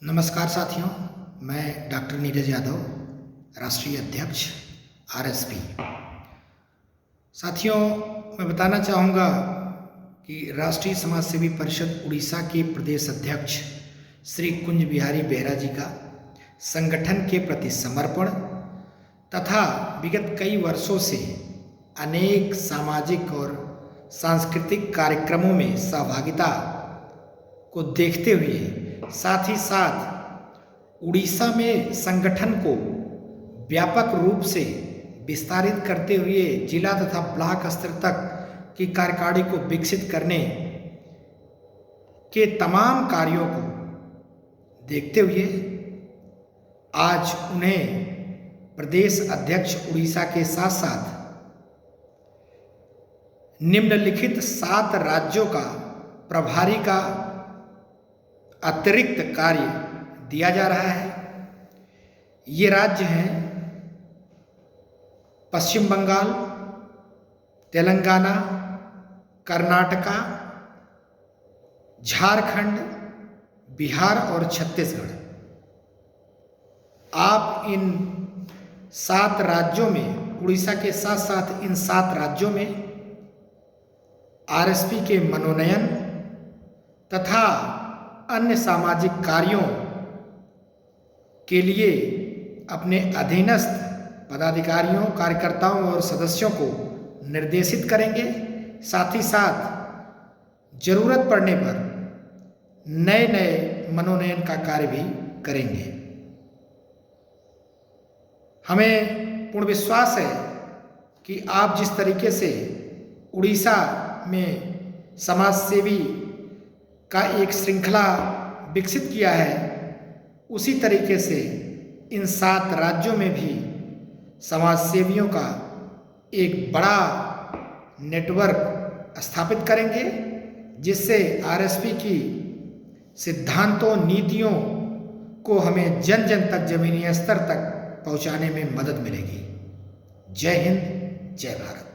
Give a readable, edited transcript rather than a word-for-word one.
नमस्कार साथियों, मैं डॉक्टर नीरज यादव, राष्ट्रीय अध्यक्ष आरएसपी। साथियों, मैं बताना चाहूँगा कि राष्ट्रीय समाज सेवी परिषद उड़ीसा के प्रदेश अध्यक्ष श्री कुंज बिहारी बेहरा जी का संगठन के प्रति समर्पण तथा विगत कई वर्षों से अनेक सामाजिक और सांस्कृतिक कार्यक्रमों में सहभागिता को देखते हुए साथ ही साथ उड़ीसा में संगठन को व्यापक रूप से विस्तारित करते हुए जिला तथा ब्लॉक स्तर तक की कार्यकारिणी को विकसित करने के तमाम कार्यों को देखते हुए आज उन्हें प्रदेश अध्यक्ष उड़ीसा के साथ साथ निम्नलिखित 7 राज्यों का प्रभारी का अतिरिक्त कार्य दिया जा रहा है। ये राज्य हैं पश्चिम बंगाल, तेलंगाना, कर्नाटका, झारखंड, बिहार और छत्तीसगढ़। आप इन 7 राज्यों में, उड़ीसा के साथ साथ इन 7 राज्यों में आरएसपी के मनोनयन तथा अन्य सामाजिक कार्यों के लिए अपने अधीनस्थ पदाधिकारियों, कार्यकर्ताओं और सदस्यों को निर्देशित करेंगे। साथ ही साथ जरूरत पड़ने पर नए नए मनोनयन का कार्य भी करेंगे। हमें पूर्ण विश्वास है कि आप जिस तरीके से उड़ीसा में समाज सेवी का एक श्रृंखला विकसित किया है, उसी तरीके से इन 7 राज्यों में भी समाज सेवियों का एक बड़ा नेटवर्क स्थापित करेंगे, जिससे आरएसपी की सिद्धांतों, नीतियों को हमें जन जन तक, जमीनी स्तर तक पहुंचाने में मदद मिलेगी। जय हिंद, जय भारत।